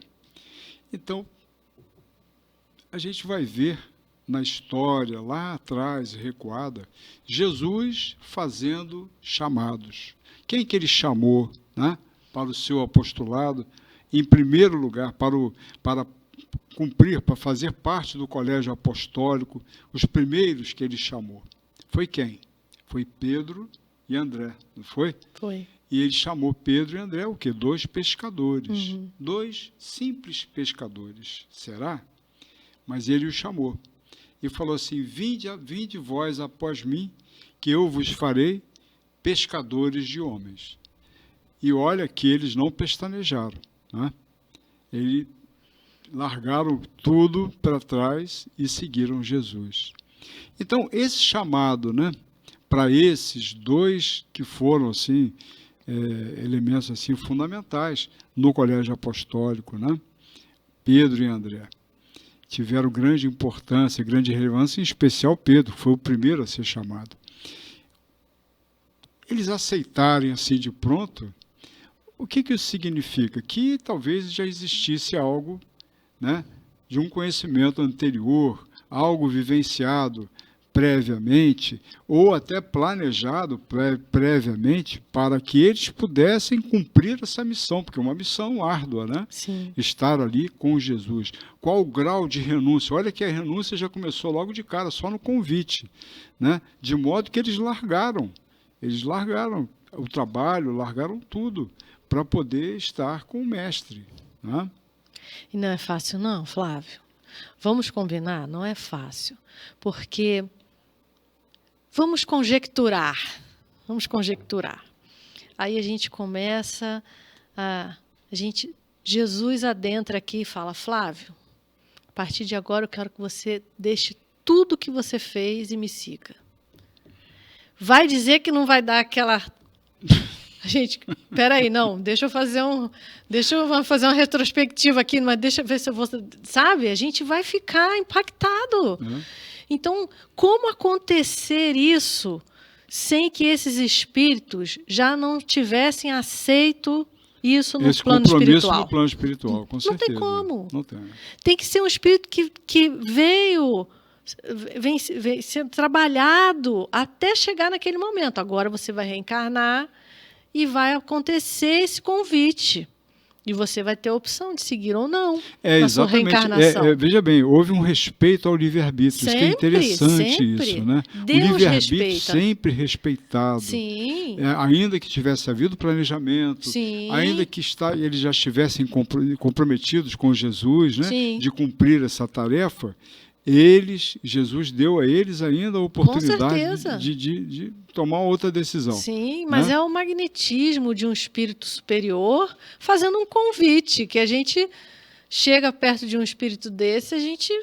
B: Então, a gente vai ver na história, lá atrás, recuada, Jesus fazendo chamados. Quem que ele chamou, né, para o seu apostolado? Em primeiro lugar, para cumprir, para fazer parte do colégio apostólico, os primeiros que ele chamou. Foi quem? Foi Pedro e André, não foi?
C: Foi.
B: E ele chamou Pedro e André, o quê? 2 pescadores.
C: Uhum.
B: 2 simples pescadores. Será? Mas ele os chamou. E falou assim, vinde vós após mim, que eu vos farei pescadores de homens. E olha que eles não pestanejaram. Né? Eles largaram tudo para trás e seguiram Jesus. Então, esse chamado, né, para esses 2 que foram assim, elementos assim, fundamentais no colégio apostólico, né, Pedro e André, tiveram grande importância, grande relevância, em especial Pedro, foi o primeiro a ser chamado. Eles aceitarem assim de pronto, o que isso significa? Que talvez já existisse algo, né, de um conhecimento anterior, algo vivenciado previamente, ou até planejado previamente, para que eles pudessem cumprir essa missão, porque é uma missão árdua, né?
C: Sim.
B: Estar ali com Jesus. Qual o grau de renúncia? Olha que a renúncia já começou logo de cara, só no convite, né? De modo que eles largaram o trabalho, largaram tudo, para poder estar com o mestre, né? E
C: não é fácil não, Flávio. Vamos combinar? Não é fácil, porque vamos conjecturar. Aí a gente começa a gente Jesus adentra aqui e fala: Flávio, a partir de agora eu quero que você deixe tudo o que você fez e me siga. Vai dizer que não vai dar aquela... Gente, peraí, não, deixa eu fazer uma retrospectiva aqui, mas deixa eu ver se eu vou... Sabe, a gente vai ficar impactado. Então, como acontecer isso sem que esses espíritos já não tivessem aceito isso no plano espiritual?
B: No plano espiritual, com certeza.
C: Não tem como.
B: Não tem.
C: Tem que ser um espírito que vem sendo trabalhado até chegar naquele momento. Agora você vai reencarnar e vai acontecer esse convite. E você vai ter a opção de seguir ou não na sua reencarnação.
B: Veja bem, houve um respeito ao livre-arbítrio. Isso que é interessante isso, né?
C: Deus
B: o livre-arbítrio sempre respeitado.
C: Sim.
B: Ainda que tivesse havido planejamento,
C: Sim.
B: ainda que eles já estivessem comprometidos com Jesus, né?
C: Sim.
B: De cumprir essa tarefa, Jesus deu a eles ainda a oportunidade de tomar outra decisão.
C: Sim, mas é o magnetismo de um espírito superior fazendo um convite, que a gente chega perto de um espírito desse, a gente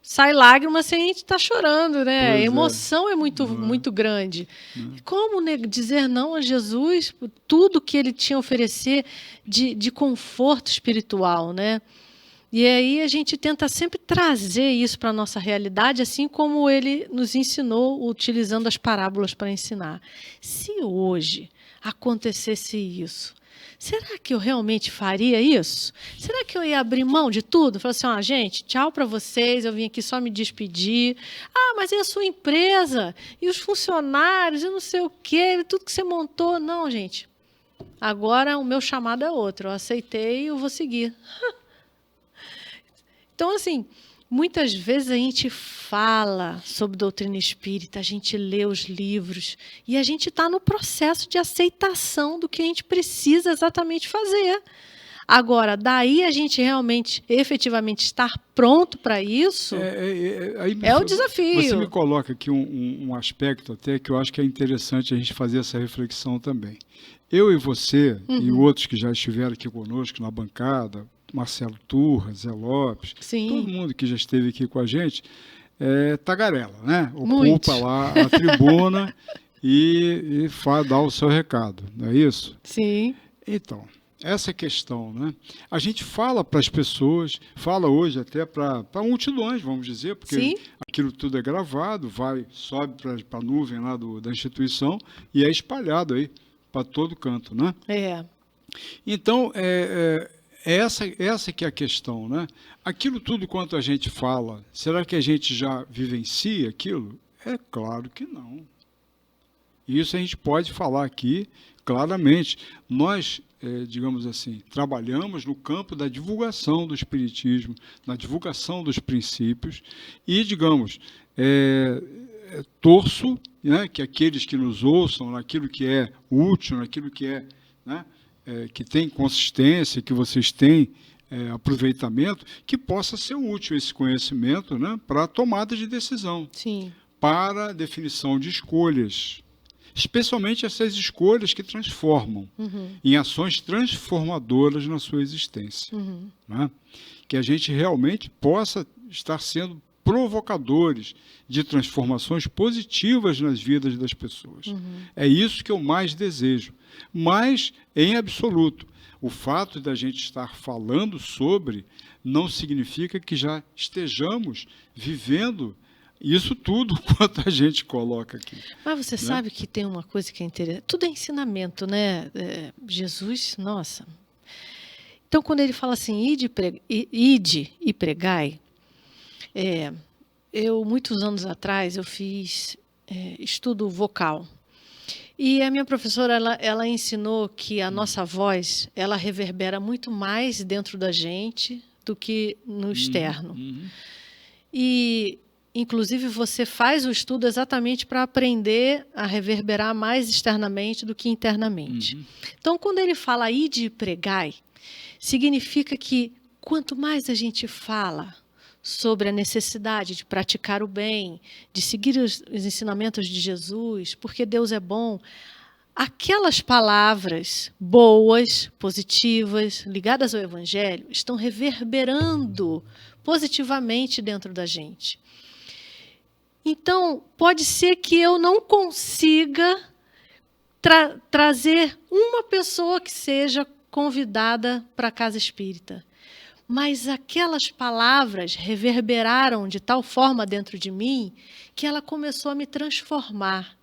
C: sai lágrimas sem a gente estar chorando, né? A emoção é muito grande. Como dizer não a Jesus por tudo que ele tinha a oferecer de conforto espiritual, né? E aí a gente tenta sempre trazer isso para a nossa realidade, assim como ele nos ensinou, utilizando as parábolas para ensinar. Se hoje acontecesse isso, será que eu realmente faria isso? Será que eu ia abrir mão de tudo? Falar assim, gente, tchau para vocês, eu vim aqui só me despedir. Mas e a sua empresa? E os funcionários? E não sei o quê, tudo que você montou? Não, gente. Agora o meu chamado é outro. Eu aceitei e eu vou seguir. Então, assim, muitas vezes a gente fala sobre doutrina espírita, a gente lê os livros e a gente está no processo de aceitação do que a gente precisa exatamente fazer. Agora, daí a gente realmente, efetivamente, estar pronto para isso é o desafio.
B: Você me coloca aqui um aspecto até que eu acho que é interessante a gente fazer essa reflexão também. Eu e você e outros que já estiveram aqui conosco na bancada, Marcelo Turra, Zé Lopes,
C: Sim.
B: Todo mundo que já esteve aqui com a gente, tagarela, né?
C: Muito.
B: Ocupa lá a tribuna e dá o seu recado, não é isso?
C: Sim.
B: Então, essa questão, né? A gente fala para as pessoas, fala hoje até para multidões, vamos dizer, porque
C: Sim.
B: aquilo tudo é gravado, sobe para a nuvem lá da instituição e é espalhado aí para todo canto, né? Então, essa que é a questão, né? Aquilo tudo quanto a gente fala, será que a gente já vivencia aquilo? É claro que não. Isso a gente pode falar aqui claramente. Nós, digamos assim, trabalhamos no campo da divulgação do espiritismo, na divulgação dos princípios e, digamos, torço, né, que aqueles que nos ouçam naquilo que é útil, naquilo que é, né, que tem consistência, que vocês têm aproveitamento, que possa ser útil esse conhecimento, né, para a tomada de decisão,
C: Sim.
B: para a definição de escolhas, especialmente essas escolhas que transformam em ações transformadoras na sua existência. Né? Que a gente realmente possa estar sendo provocadores de transformações positivas nas vidas das pessoas. É isso que eu mais desejo. Mas, em absoluto, o fato da gente estar falando sobre não significa que já estejamos vivendo isso tudo quanto a gente coloca aqui.
C: Mas você sabe que tem uma coisa que é interessante. Tudo é ensinamento, né? Jesus, nossa. Então, quando ele fala assim, ide e pregai, muitos anos atrás, eu fiz estudo vocal. E a minha professora, ela ensinou que a nossa voz, ela reverbera muito mais dentro da gente do que no externo. E, inclusive, você faz o estudo exatamente para aprender a reverberar mais externamente do que internamente. Então, quando ele fala ide e pregai, significa que quanto mais a gente fala sobre a necessidade de praticar o bem, de seguir os ensinamentos de Jesus, porque Deus é bom, aquelas palavras boas, positivas, ligadas ao Evangelho, estão reverberando positivamente dentro da gente. Então, pode ser que eu não consiga trazer uma pessoa que seja convidada para a casa espírita, mas aquelas palavras reverberaram de tal forma dentro de mim que ela começou a me transformar.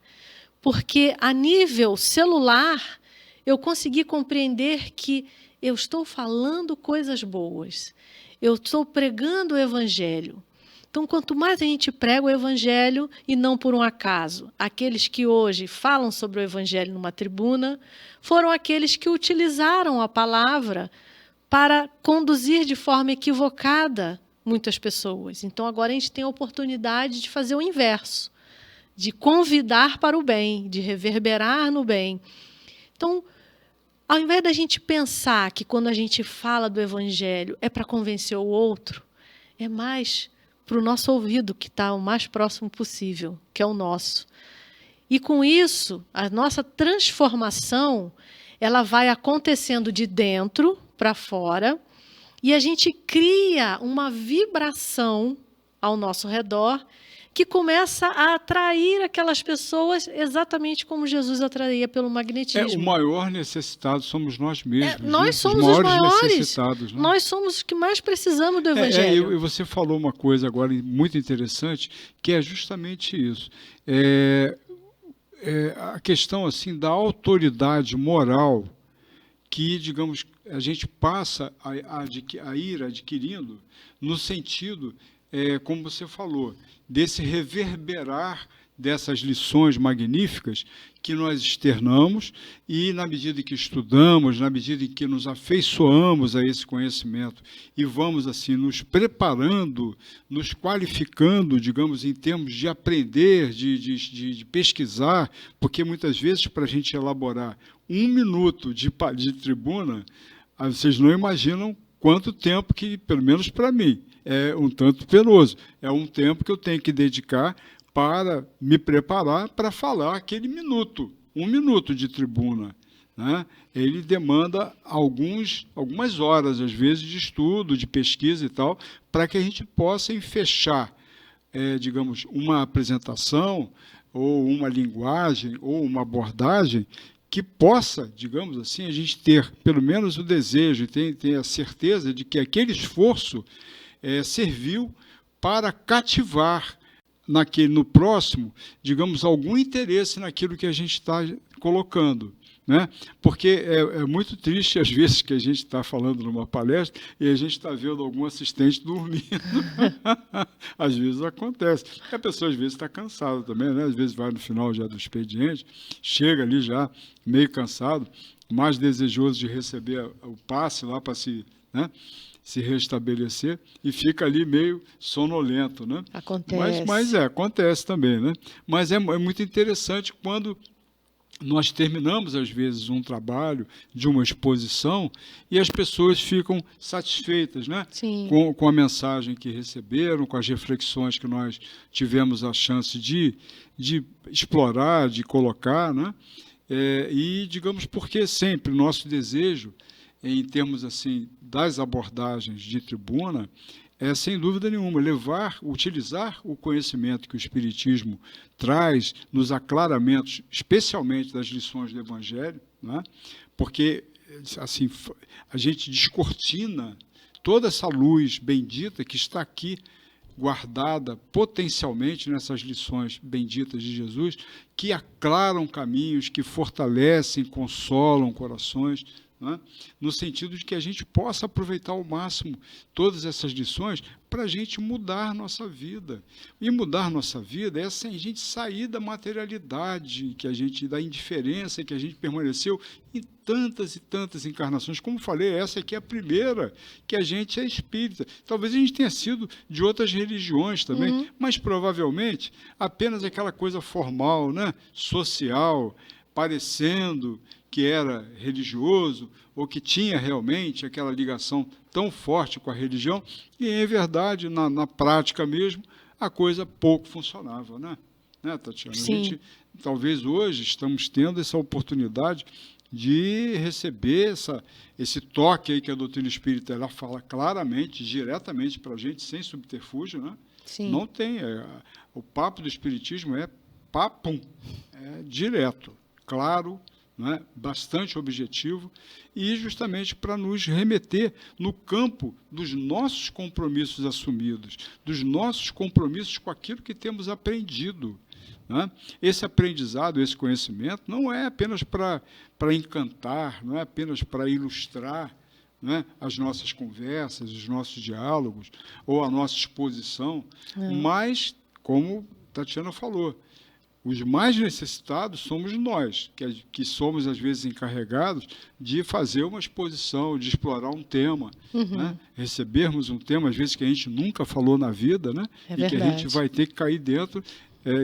C: Porque a nível celular, eu consegui compreender que eu estou falando coisas boas, eu estou pregando o Evangelho. Então, quanto mais a gente prega o Evangelho, e não por um acaso, aqueles que hoje falam sobre o Evangelho numa tribuna, foram aqueles que utilizaram a palavra para conduzir de forma equivocada muitas pessoas. Então, agora a gente tem a oportunidade de fazer o inverso, de convidar para o bem, de reverberar no bem. Então, ao invés da gente pensar que quando a gente fala do Evangelho é para convencer o outro, é mais para o nosso ouvido, que está o mais próximo possível, que é o nosso. E com isso, a nossa transformação, ela vai acontecendo de dentro para fora, e a gente cria uma vibração ao nosso redor que começa a atrair aquelas pessoas exatamente como Jesus atraía pelo magnetismo.
B: O maior necessitado somos nós mesmos.
C: Nós somos os maiores necessitados. Né? Nós somos os que mais precisamos do Evangelho.
B: E você falou uma coisa agora muito interessante, que é justamente isso. A questão assim, da autoridade moral que, digamos, a gente passa a ir adquirindo no sentido, como você falou, desse reverberar dessas lições magníficas que nós externamos e, na medida em que estudamos, na medida em que nos afeiçoamos a esse conhecimento e vamos assim nos preparando, nos qualificando, digamos, em termos de aprender, de pesquisar, porque muitas vezes para a gente elaborar 1 minuto de tribuna, vocês não imaginam quanto tempo que, pelo menos para mim, é um tanto penoso. É um tempo que eu tenho que dedicar para me preparar para falar aquele minuto, 1 minuto de tribuna. Né? Ele demanda algumas horas, às vezes, de estudo, de pesquisa e tal, para que a gente possa fechar, digamos, uma apresentação, ou uma linguagem, ou uma abordagem que possa, digamos assim, a gente ter pelo menos o desejo, ter a certeza de que aquele esforço serviu para cativar no próximo, digamos, algum interesse naquilo que a gente está colocando. Né? Porque é muito triste, às vezes, que a gente está falando numa palestra e a gente está vendo algum assistente dormindo. Às vezes acontece. A pessoa, às vezes, está cansada também, né? Às vezes vai no final já do expediente, chega ali já meio cansado, mais desejoso de receber o passe lá para se restabelecer e fica ali meio sonolento. Né?
C: Acontece.
B: Mas acontece também. Né? Mas é muito interessante quando nós terminamos, às vezes, um trabalho de uma exposição e as pessoas ficam satisfeitas, né? Com a mensagem que receberam, com as reflexões que nós tivemos a chance de explorar, de colocar. Né? E, digamos, porque sempre o nosso desejo, em termos assim, das abordagens de tribuna, sem dúvida nenhuma, utilizar o conhecimento que o Espiritismo traz nos aclaramentos, especialmente das lições do Evangelho, né? Porque assim, a gente descortina toda essa luz bendita que está aqui, guardada potencialmente nessas lições benditas de Jesus, que aclaram caminhos, que fortalecem, consolam corações, né? No sentido de que a gente possa aproveitar ao máximo todas essas lições para a gente mudar nossa vida. E mudar nossa vida é sem a gente sair da materialidade, da indiferença que a gente permaneceu em tantas e tantas encarnações. Como falei, essa aqui é a primeira que a gente é espírita. Talvez a gente tenha sido de outras religiões também, mas provavelmente apenas aquela coisa formal, né? Social, parecendo que era religioso, ou que tinha realmente aquela ligação tão forte com a religião, e, em verdade, na prática mesmo, a coisa pouco funcionava, né, Tatiana?
C: Sim.
B: A gente talvez hoje estamos tendo essa oportunidade de receber esse toque aí que a doutrina espírita ela fala claramente, diretamente para a gente, sem subterfúgio, né?
C: Sim.
B: Não tem. O papo do espiritismo é papum, é direto, claro, né? Bastante objetivo, e justamente para nos remeter no campo dos nossos compromissos assumidos, dos nossos compromissos com aquilo que temos aprendido. Né? Esse aprendizado, esse conhecimento, não é apenas para encantar, não é apenas para ilustrar, né, as nossas conversas, os nossos diálogos, ou a nossa exposição, mas, como Tatiana falou, os mais necessitados somos nós, que somos, às vezes, encarregados de fazer uma exposição, de explorar um tema, né? Recebermos um tema, às vezes, que a gente nunca falou na vida, né? E que a gente vai ter que cair dentro,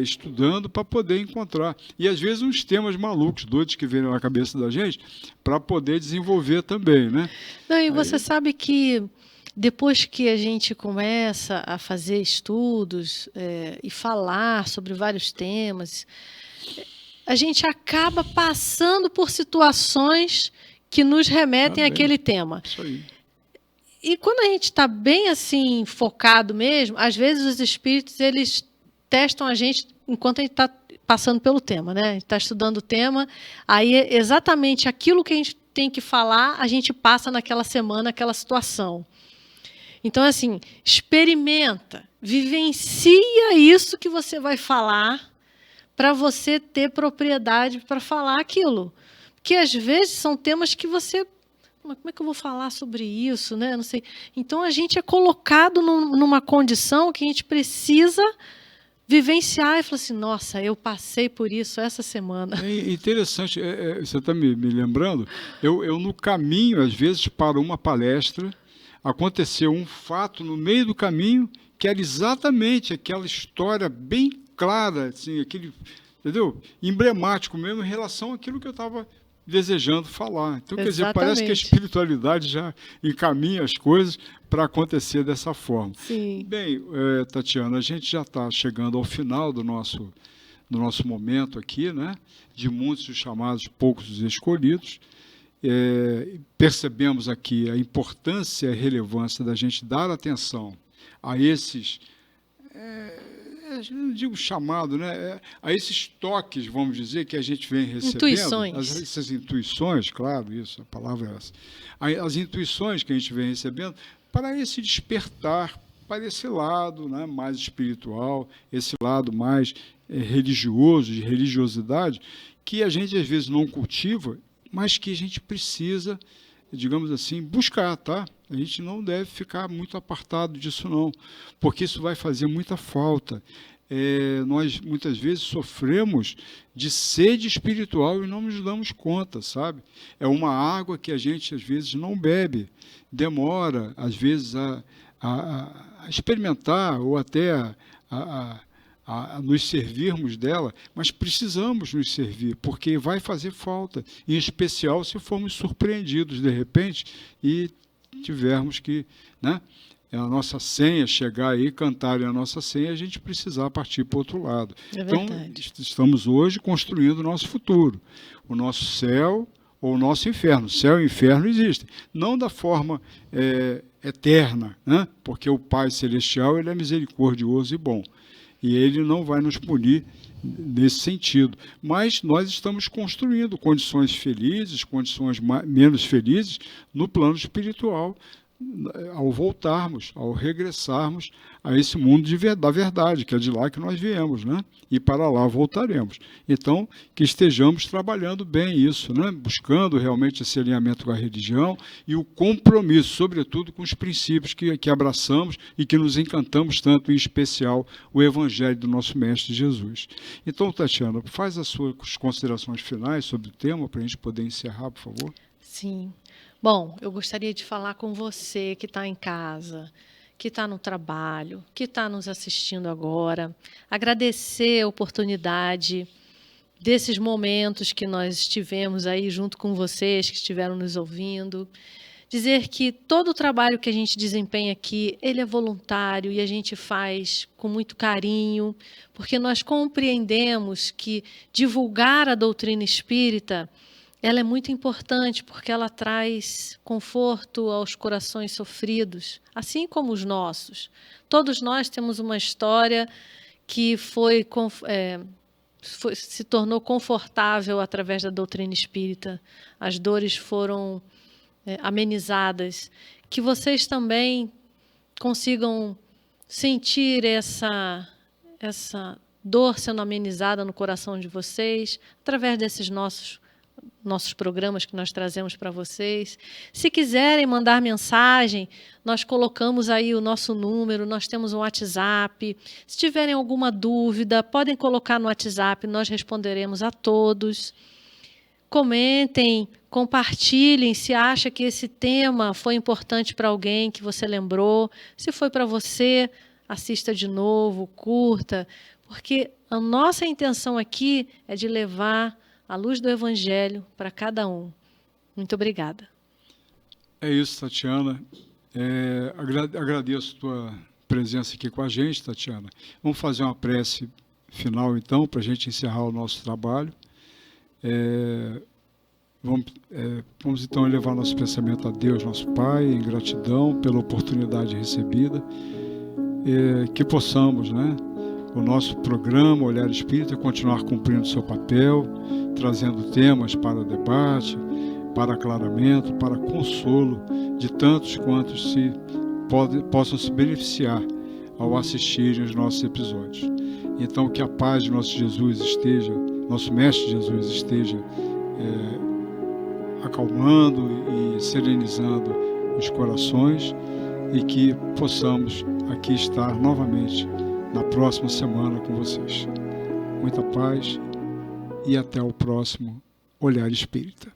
B: estudando para poder encontrar. E, às vezes, uns temas malucos, doidos que vêm na cabeça da gente, para poder desenvolver também, né?
C: Não, e você sabe que depois que a gente começa a fazer estudos e falar sobre vários temas, a gente acaba passando por situações que nos remetem àquele tema.
B: Isso aí.
C: E quando a gente está bem assim, focado mesmo, às vezes os espíritos, eles testam a gente enquanto a gente está passando pelo tema, né? A gente está estudando o tema, aí exatamente aquilo que a gente tem que falar, a gente passa naquela semana, aquela situação. Então, assim, experimenta, vivencia isso que você vai falar para você ter propriedade para falar aquilo. Porque, às vezes, são temas que você... Como é que eu vou falar sobre isso, né? Não sei. Então, a gente é colocado numa condição que a gente precisa vivenciar e falar assim, nossa, eu passei por isso essa semana.
B: É interessante, você está me lembrando, eu no caminho, às vezes, para uma palestra, aconteceu um fato no meio do caminho que era exatamente aquela história bem clara, assim, aquele, entendeu? Emblemático mesmo em relação àquilo que eu estava desejando falar. Então, quer dizer, parece que a espiritualidade já encaminha as coisas para acontecer dessa forma.
C: Sim.
B: Bem, Tatiana, a gente já está chegando ao final do nosso momento aqui, né? De muitos os chamados, poucos os escolhidos. Percebemos aqui a importância e a relevância da gente dar atenção a esses, não digo chamado, né? A esses toques, vamos dizer, que a gente vem recebendo.
C: Intuições.
B: Essas intuições, claro, isso, a palavra é essa. As intuições que a gente vem recebendo para esse despertar, para esse lado, né, mais espiritual, esse lado mais religioso, de religiosidade, que a gente às vezes não cultiva, mas que a gente precisa, digamos assim, buscar, tá? A gente não deve ficar muito apartado disso, não, porque isso vai fazer muita falta. Nós, muitas vezes, sofremos de sede espiritual e não nos damos conta, sabe? É uma água que a gente, às vezes, não bebe, demora, às vezes, a experimentar ou até a nos servirmos dela, mas precisamos nos servir, porque vai fazer falta, em especial se formos surpreendidos de repente e tivermos que, né, a nossa senha chegar aí, cantarem a nossa senha, a gente precisar partir para o outro lado. Então, estamos hoje construindo o nosso futuro, o nosso céu ou o nosso inferno. Céu e inferno existem, não da forma eterna, né? Porque o Pai Celestial ele é misericordioso e bom, e Ele não vai nos punir nesse sentido. Mas nós estamos construindo condições felizes, condições menos felizes no plano espiritual, ao voltarmos, ao regressarmos a esse mundo da verdade, que é de lá que nós viemos, né? E para lá voltaremos. Então, que estejamos trabalhando bem isso, né? Buscando realmente esse alinhamento com a religião e o compromisso, sobretudo, com os princípios que abraçamos e que nos encantamos tanto, em especial, o Evangelho do nosso Mestre Jesus. Então, Tatiana, faz as suas considerações finais sobre o tema, para a gente poder encerrar, por favor.
C: Sim. Bom, eu gostaria de falar com você que está em casa, que está no trabalho, que está nos assistindo agora, agradecer a oportunidade desses momentos que nós tivemos aí junto com vocês, que estiveram nos ouvindo, dizer que todo o trabalho que a gente desempenha aqui, ele é voluntário e a gente faz com muito carinho, porque nós compreendemos que divulgar a doutrina espírita, ela é muito importante, porque ela traz conforto aos corações sofridos, assim como os nossos. Todos nós temos uma história que se tornou confortável através da doutrina espírita. As dores foram amenizadas, que vocês também consigam sentir essa dor sendo amenizada no coração de vocês, através desses nossos programas que nós trazemos para vocês. Se quiserem mandar mensagem, nós colocamos aí o nosso número, nós temos um WhatsApp. Se tiverem alguma dúvida, podem colocar no WhatsApp, nós responderemos a todos. Comentem, compartilhem se acha que esse tema foi importante para alguém que você lembrou. Se foi para você, assista de novo, curta, porque a nossa intenção aqui é de levar a luz do Evangelho para cada um. Muito obrigada.
B: É isso, Tatiana. Agradeço a tua presença aqui com a gente, Tatiana. Vamos fazer uma prece final, então, para a gente encerrar o nosso trabalho. Vamos então elevar nosso pensamento a Deus, nosso Pai, em gratidão pela oportunidade recebida, que possamos, né, o nosso programa Olhar Espírita continuar cumprindo seu papel, trazendo temas para debate, para aclaramento, para consolo de tantos quantos possam se beneficiar ao assistirem os nossos episódios. Então, que a paz de nosso Mestre Jesus esteja acalmando e serenizando os corações, e que possamos aqui estar novamente na próxima semana com vocês. Muita paz e até o próximo Olhar Espírita.